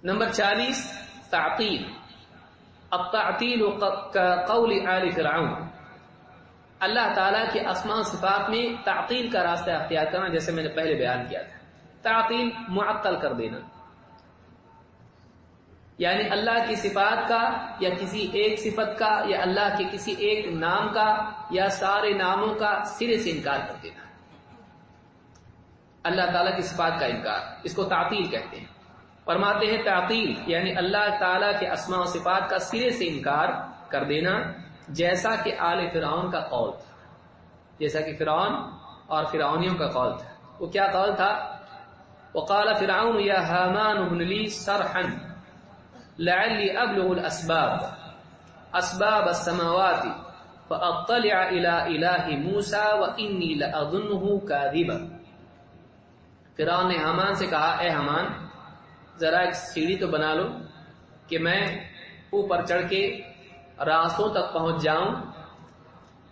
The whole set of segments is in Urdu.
نمبر 40 تعطیل. التعطیل كقول آل فرعون. اللہ تعالیٰ کے اسماء و صفات میں تعطیل کا راستہ اختیار کرنا، جیسے میں نے پہلے بیان کیا تھا. تعطیل معطل کر دینا، یعنی اللہ کی صفات کا یا کسی ایک صفت کا یا اللہ کے کسی ایک نام کا یا سارے ناموں کا سرے سے انکار کر دینا. اللہ تعالیٰ کی صفات کا انکار، اس کو تعطیل کہتے ہیں. فرماتے ہیں تعطیل یعنی اللہ تعالیٰ کے اسماء و صفات کا سرے سے انکار کر دینا، جیسا کہ آل فرعون کا قول تھا، جیسا کہ فرعون اور فرعونیوں کا قول تھا. وہ کیا قول تھا؟ وقال فرعون یا حامان ابن لی صرحا لعلی ابلغ اسباب السماوات فاطلع الى الہ موسیٰ وانی لاظنہ کاذبا. فرعون نے حامان سے کہا، اے حامان ذرا ایک سیڑھی تو بنا لو کہ میں اوپر چڑھ کے راستوں تک پہنچ جاؤں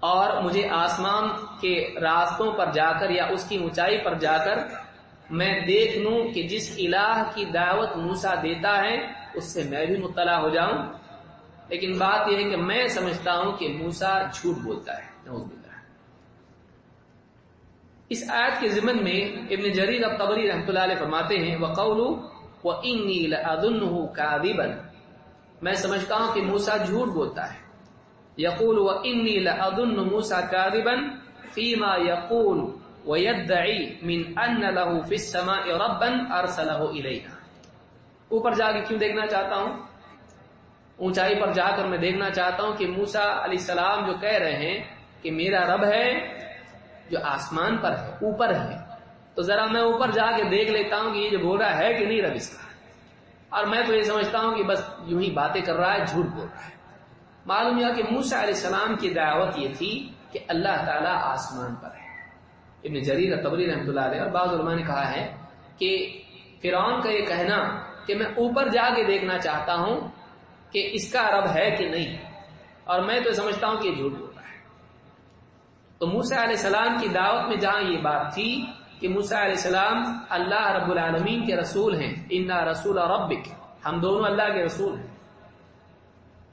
اور مجھے آسمان کے راستوں پر جا کر یا اس کی اونچائی پر جا کر میں دیکھ لوں کہ جس الہ کی دعوت موسیٰ دیتا ہے اس سے میں بھی مطلع ہو جاؤں. لیکن بات یہ ہے کہ میں سمجھتا ہوں کہ موسیٰ جھوٹ بولتا ہے. نعوذ باللہ. اس آیت کے ضمن میں ابن جریر الطبری رحمۃ اللہ علیہ فرماتے ہیں وَقَوْلُ وَإِنِّي لَأَظُنُّهُ كَاذِبًا، میں سمجھتا ہوں کہ موسیٰ جھوٹ بولتا ہے. یقول وَإِنِّي لَأَظُنُّ مُوسَىٰ كَاذِبًا فِيمَا يَقُولُ وَيَدَّعِي مِنْ أَنَّ لَهُ فِي السَّمَاءِ رَبًّا أَرْسَلَهُ إِلَيْهَا. اوپر جا کے کیوں دیکھنا چاہتا ہوں؟ اونچائی پر جا کر میں دیکھنا چاہتا ہوں کہ موسیٰ علیہ السلام جو کہہ رہے ہیں کہ میرا رب ہے جو آسمان پر ہے، اوپر ہے، تو ذرا میں اوپر جا کے دیکھ لیتا ہوں کہ یہ جو بول رہا ہے کہ نہیں رب اس کا. اور میں تو یہ سمجھتا ہوں کہ بس یوں ہی باتیں کر رہا ہے، جھوٹ بول رہا ہے. معلوم ہوا کہ موسیٰ علیہ السلام کی دعوت یہ تھی کہ اللہ تعالیٰ آسمان پر ہے. ابن جریر الطبری رحمۃ اللہ علیہ اور بعض علماء نے کہا ہے کہ فرعون کا یہ کہنا کہ میں اوپر جا کے دیکھنا چاہتا ہوں کہ اس کا رب ہے کہ نہیں، اور میں تو سمجھتا ہوں کہ یہ جھوٹ بول رہا ہے. تو موسیٰ علیہ السلام کی دعوت میں جہاں یہ بات تھی کہ موسیٰ علیہ السلام اللہ رب العالمین کے رسول ہیں، انا رسول ربک، ہم دونوں اللہ کے رسول ہیں،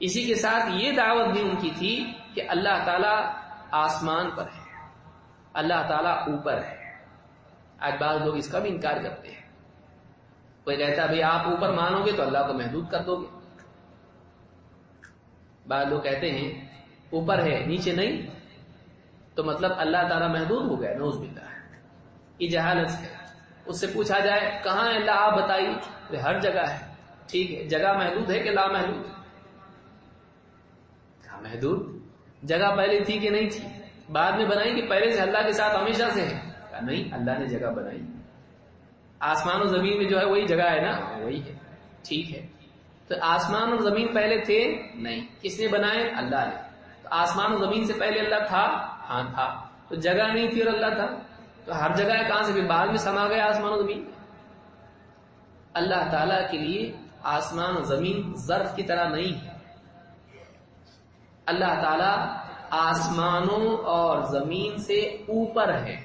اسی کے ساتھ یہ دعوت بھی ان کی تھی کہ اللہ تعالیٰ آسمان پر ہے، اللہ تعالیٰ اوپر ہے. آج بعض لوگ اس کا بھی انکار کرتے ہیں. کوئی کہتا ہے بھئی آپ اوپر مانو گے تو اللہ کو محدود کر دو گے. بعض لوگ کہتے ہیں اوپر ہے نیچے نہیں تو مطلب اللہ تعالیٰ محدود ہو گیا. نعوذ باللہ. یہ جہالت ہے. اس سے پوچھا جائے کہاں ہے اللہ، آپ بتائیے. ہر جگہ ہے. ٹھیک ہے، جگہ محدود ہے کہ لا محدود؟ کہاں محدود؟ جگہ پہلے تھی کہ نہیں تھی؟ بعد میں بنائی کہ پہلے سے اللہ کے ساتھ ہمیشہ سے ہے؟ کہا نہیں، اللہ نے جگہ بنائی. آسمان و زمین میں جو ہے وہی جگہ ہے نا، وہی ہے. ٹھیک ہے، تو آسمان اور زمین پہلے تھے؟ نہیں. کس نے بنائے؟ اللہ نے. تو آسمان و زمین سے پہلے اللہ تھا؟ ہاں تھا. تو جگہ نہیں تھی اور اللہ تھا، تو ہر جگہ ہے کہاں سے بھی بعد میں سما گیا آسمان و زمین. اللہ تعالیٰ کے لیے آسمان و زمین ظرف کی طرح نہیں ہے. اللہ تعالیٰ آسمانوں اور زمین سے اوپر ہے،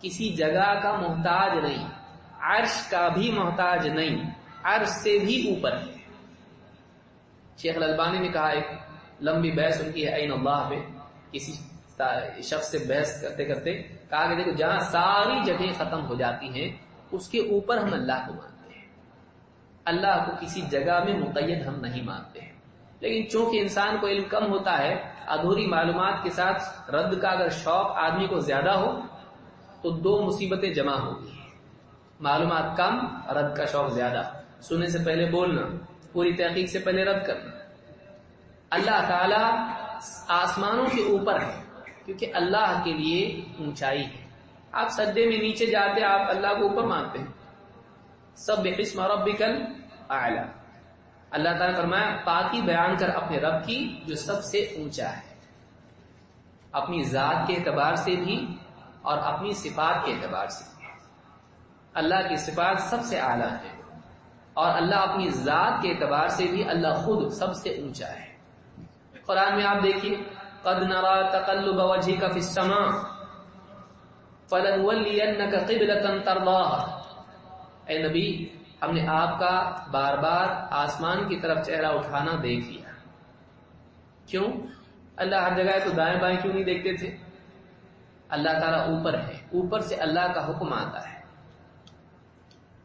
کسی جگہ کا محتاج نہیں، عرش کا بھی محتاج نہیں، عرش سے بھی اوپر ہے. شیخ الالبانی نے کہا، ایک لمبی بحث ان کی ہے عین اللہ پہ، کسی شخص سے بحث کرتے کرتے کہا کہ دیکھو جہاں ساری جگہیں ختم ہو جاتی ہیں اس کے اوپر ہم اللہ کو مانتے ہیں، اللہ کو کسی جگہ میں مقید ہم نہیں مانتے ہیں. لیکن چونکہ انسان کو علم کم ہوتا ہے، ادھوری معلومات کے ساتھ رد کا اگر شوق آدمی کو زیادہ ہو تو دو مصیبتیں جمع ہوگی. معلومات کم، رد کا شوق زیادہ. سننے سے پہلے بولنا، پوری تحقیق سے پہلے رد کرنا. اللہ تعالی آسمانوں کے اوپر ہے کیونکہ اللہ کے لیے اونچائی ہے. آپ سجدے میں نیچے جاتے آپ اللہ کو اوپر مانتے ہیں. سبح اسم ربک الاعلی. اللہ تعالیٰ نے فرمایا پاکی بیان کر اپنے رب کی جو سب سے اونچا ہے، اپنی ذات کے اعتبار سے بھی اور اپنی صفات کے اعتبار سے بھی. اللہ کی صفات سب سے اعلیٰ ہے اور اللہ اپنی ذات کے اعتبار سے بھی اللہ خود سب سے اونچا ہے. قرآن میں آپ دیکھیے قد نرى تقلب وجهك في السماء فلنولينك قبلة ترضاها. اے نبی ہم نے آپ کا بار بار آسمان کی طرف چہرہ اٹھانا دیکھ لیا. کیوں؟ اللہ ہر جگہ ہے تو دائیں بائیں کیوں نہیں دیکھتے تھے؟ اللہ تعالیٰ اوپر ہے، اوپر سے اللہ کا حکم آتا ہے.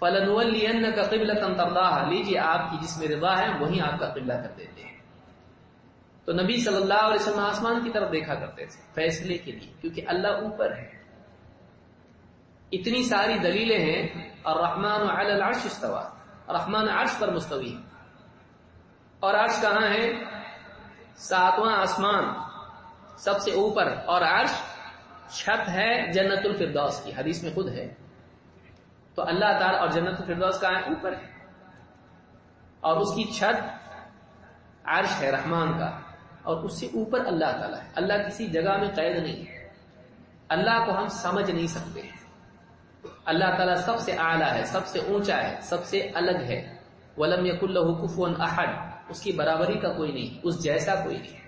فَلَنُوَلِّيَنَّكَ قِبْلَةً تَرْضَاهَا، لیجیے آپ کی جس میں رضا ہے وہیں آپ کا قبلہ کر دیتے ہیں. تو نبی صلی اللہ علیہ وسلم آسمان کی طرف دیکھا کرتے تھے فیصلے کے لیے، کیونکہ اللہ اوپر ہے. اتنی ساری دلیلیں ہیں. الرحمن علی العرش استوى، رحمان عرش پر مستوی ہے. اور عرش کہاں ہے؟ 7واں آسمان سب سے اوپر، اور عرش چھت ہے جنت الفردوس کی، حدیث میں خود ہے. تو اللہ تعالیٰ اور جنت الفردوس کہاں ہے؟ اوپر ہے. اور اس کی چھت عرش ہے رحمان کا، اور اس سے اوپر اللہ تعالیٰ ہے. اللہ کسی جگہ میں قید نہیں ہے. اللہ کو ہم سمجھ نہیں سکتے ہیں. اللہ تعالیٰ سب سے اعلیٰ ہے، سب سے اونچا ہے، سب سے الگ ہے. وَلَمْ يَكُنْ لَهُ كُفُوًا أَحَدٌ، اس کی برابری کا کوئی نہیں، اس جیسا کوئی نہیں ہے.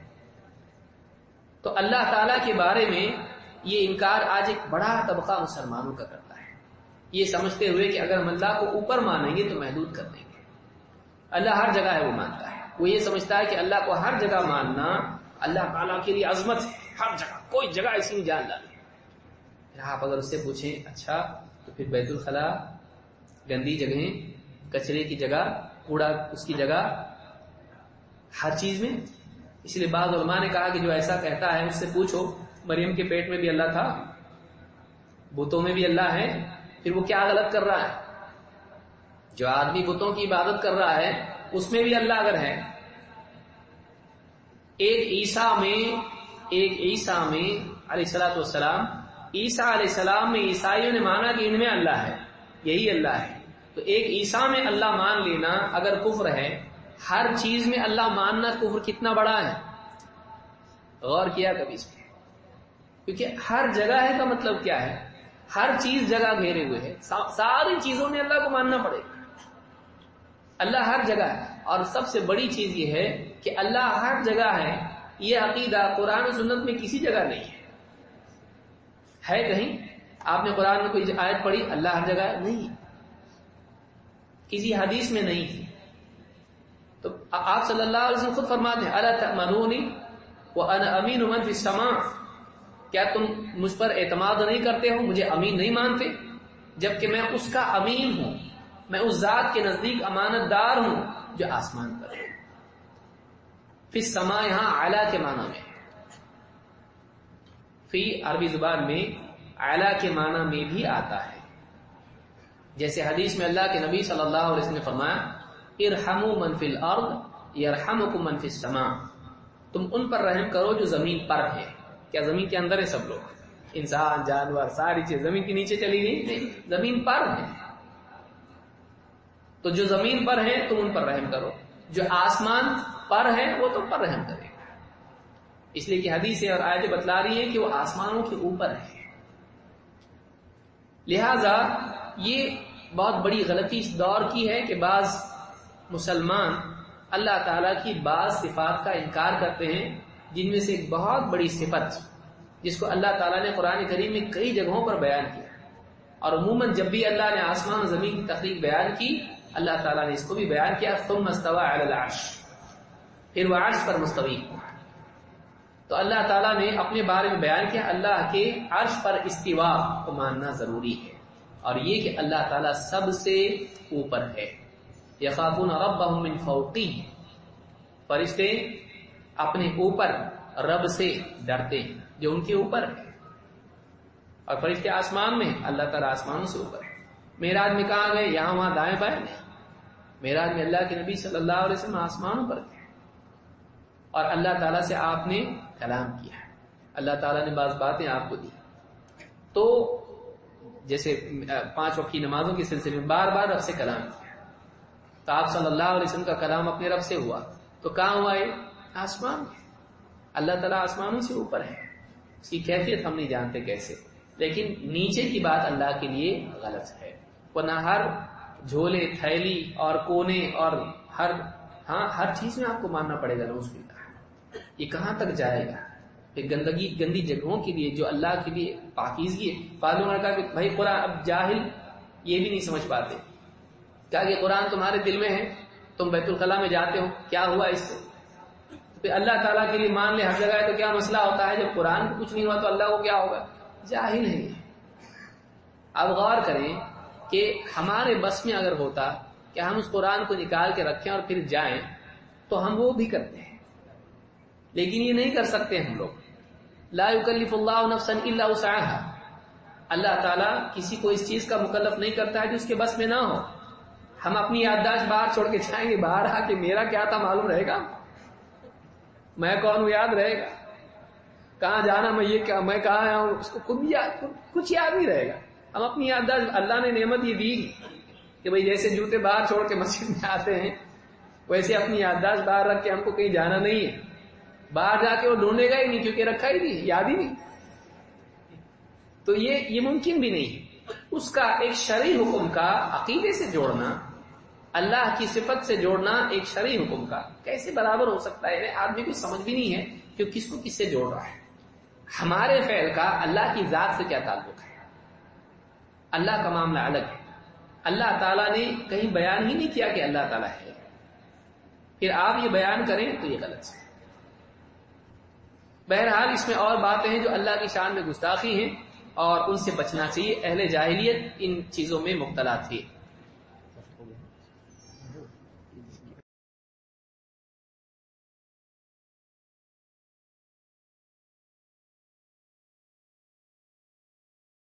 تو اللہ تعالیٰ کے بارے میں یہ انکار آج ایک بڑا طبقہ مسلمانوں کا کرتا ہے، یہ سمجھتے ہوئے کہ اگر ہم اللہ کو اوپر مانیں گے تو محدود کر دیں گے. اللہ ہر جگہ ہے وہ مانتا ہے. وہ یہ سمجھتا ہے کہ اللہ کو ہر جگہ ماننا اللہ تعالیٰ کے لیے عظمت ہے. ہر جگہ، کوئی جگہ ایسی نہیں جان ڈالیں. آپ اگر اس سے پوچھیں اچھا تو پھر بیت الخلاء، گندی جگہیں، کچرے کی جگہ، کوڑا اس کی جگہ، ہر چیز میں. اس لیے بعض علماء نے کہا کہ جو ایسا کہتا ہے اس سے پوچھو مریم کے پیٹ میں بھی اللہ تھا، بتوں میں بھی اللہ ہے، پھر وہ کیا غلط کر رہا ہے؟ جو آدمی بتوں کی عبادت کر رہا ہے اس میں بھی اللہ اگر ہے. ایک عیسیٰ میں علیہ الصلوۃ والسلام، عیسیٰ علیہ السلام میں عیسائیوں نے مانا کہ ان میں اللہ ہے، یہی اللہ ہے. تو ایک عیسیٰ میں اللہ مان لینا اگر کفر ہے، ہر چیز میں اللہ ماننا کفر کتنا بڑا ہے؟ غور کیا کبھی اس پہ؟ کیونکہ ہر جگہ ہے کا مطلب کیا ہے؟ ہر چیز جگہ گھیرے ہوئے ہے، ساری چیزوں میں اللہ کو ماننا پڑے گا. اللہ ہر جگہ ہے. اور سب سے بڑی چیز یہ ہے کہ اللہ ہر جگہ ہے. یہ عقیدہ قرآن و سنت میں کسی جگہ نہیں ہے کہیں؟ آپ نے قرآن میں کوئی آیت پڑھی اللہ ہر جگہ ہے؟ نہیں. کسی حدیث میں نہیں ہے. تو آپ صلی اللہ علیہ وسلم خود فرماتے ہیں الا تأمنونی وانا امین من فی السماء، کیا تم مجھ پر اعتماد نہیں کرتے ہو، مجھے امین نہیں مانتے، جبکہ میں اس کا امین ہوں، میں اس ذات کے نزدیک امانت دار ہوں جو آسمان پر ہے. فی السماء یہاں اعلیٰ کے معنی میں، فی عربی زبان میں اعلیٰ کے معنی میں بھی آتا ہے. جیسے حدیث میں اللہ کے نبی صلی اللہ علیہ وسلم نے فرمایا ارحموا من فی الارض یرحمکم من فی السماء، تم ان پر رحم کرو جو زمین پر ہے. کیا زمین کے اندر ہے سب لوگ؟ انسان، جانور، ساری چیز زمین کے نیچے چلی گئی؟ نہیں، زمین پر ہے. تو جو زمین پر ہیں تم ان پر رحم کرو، جو آسمان پر ہیں وہ تم پر رحم کرے گا. اس لیے کہ حدیثیں اور آیتیں بتلا رہی ہیں کہ وہ آسمانوں کے اوپر ہے. لہذا یہ بہت بڑی غلطی اس دور کی ہے کہ بعض مسلمان اللہ تعالیٰ کی بعض صفات کا انکار کرتے ہیں، جن میں سے ایک بہت بڑی صفت جس کو اللہ تعالیٰ نے قرآن کریم میں کئی جگہوں پر بیان کیا، اور عموماً جب بھی اللہ نے آسمان و زمین کی تخلیق بیان کی اللہ تعالیٰ نے اس کو بھی بیان کیا ثم استوى علی العرش، پھر وہ عرش پر مستوی ہوا. تو اللہ تعالیٰ نے اپنے بارے میں بیان کیا اللہ کے عرش پر استوا کو ماننا ضروری ہے، اور یہ کہ اللہ تعالیٰ سب سے اوپر ہے. یخافون ربهم من فوقہم، فرشتے اپنے اوپر رب سے ڈرتے ہیں جو ان کے اوپر ہے. اور فرشتے آسمان میں، اللہ تعالیٰ آسمانوں سے اوپر ہے. معراج میں کہاں گئے؟ یہاں وہاں دائیں بائیں نہیں. معراج میں اللہ کے نبی صلی اللہ علیہ وسلم آسمانوں پر تھے، اور اللہ تعالیٰ سے آپ نے کلام کیا ہے. اللہ تعالیٰ نے بعض باتیں آپ کو دی. تو جیسے 5 وقت کی نمازوں کے سلسلے میں بار بار رب سے کلام کیا، تو آپ صلی اللہ علیہ وسلم کا کلام اپنے رب سے ہوا. تو کہاں ہوا ہے؟ آسمان میں. اللہ تعالیٰ آسمانوں سے اوپر ہے. اس کی کیفیت ہم نہیں جانتے کیسے، لیکن نیچے کی بات اللہ کے لیے غلط ہے. ورنہ ہر جھولے، تھیلی اور کونے اور ہر چیز میں آپ کو ماننا پڑے گا. نعوذ باللہ، یہ کہاں تک جائے گا؟ پھر گندی جگہوں کے لیے جو اللہ کے لیے پاکیزگی ہے. بعض لوگوں نے کہا کہ بھائی قرآن، اب جاہل یہ بھی نہیں سمجھ پاتے کیا کہ قرآن تمہارے دل میں ہے، تم بیت الخلاء میں جاتے ہو، کیا ہوا اس سے؟ پھر اللہ تعالیٰ کے لیے مان لے ہر جگہ ہے تو کیا مسئلہ ہوتا ہے؟ جب قرآن کو کچھ نہیں ہوا تو اللہ کو کیا ہوگا؟ جاہل ہے۔ اب غور کریں کہ ہمارے بس میں اگر ہوتا کہ ہم اس قرآن کو نکال کے رکھیں اور پھر جائیں تو ہم وہ بھی کرتے ہیں، لیکن یہ نہیں کر سکتے ہم لوگ۔ لا یکلف اللہ نفسا الا وسعها، اللہ تعالیٰ کسی کو اس چیز کا مکلف نہیں کرتا ہے جو اس کے بس میں نہ ہو۔ ہم اپنی یادداشت باہر چھوڑ کے جائیں گے، باہر آ کے میرا کیا تھا معلوم رہے گا؟ میں کون ہوں یاد رہے گا؟ کہاں جانا میں کہاں آیا ہوں اس کو کچھ یاد نہیں رہے گا۔ ہم اپنی یادداشت، اللہ نے نعمت یہ دی کہ بھئی جیسے جوتے باہر چھوڑ کے مسجد میں آتے ہیں ویسے اپنی یادداشت باہر رکھ کے ہم کو کہیں جانا نہیں ہے۔ باہر جا کے وہ ڈھونڈے گا ہی نہیں کیونکہ رکھا ہی نہیں، یاد ہی نہیں۔ تو یہ ممکن بھی نہیں۔ اس کا ایک شرعی حکم کا عقیدے سے جوڑنا، اللہ کی صفت سے جوڑنا ایک شرعی حکم کا کیسے برابر ہو سکتا ہے؟ آدمی کو سمجھ بھی نہیں ہے کہ کس کو کس سے جوڑ رہا ہے۔ ہمارے فعل کا اللہ کی ذات سے کیا تعلق ہے؟ اللہ کا معاملہ الگ ہے۔ اللہ تعالیٰ نے کہیں بیان ہی نہیں کیا کہ اللہ تعالیٰ ہے، پھر آپ یہ بیان کریں تو یہ غلط ہے۔ بہرحال اس میں اور باتیں ہیں جو اللہ کی شان میں گستاخی ہیں اور ان سے بچنا چاہیے۔ اہل جاہلیت ان چیزوں میں مبتلا تھی۔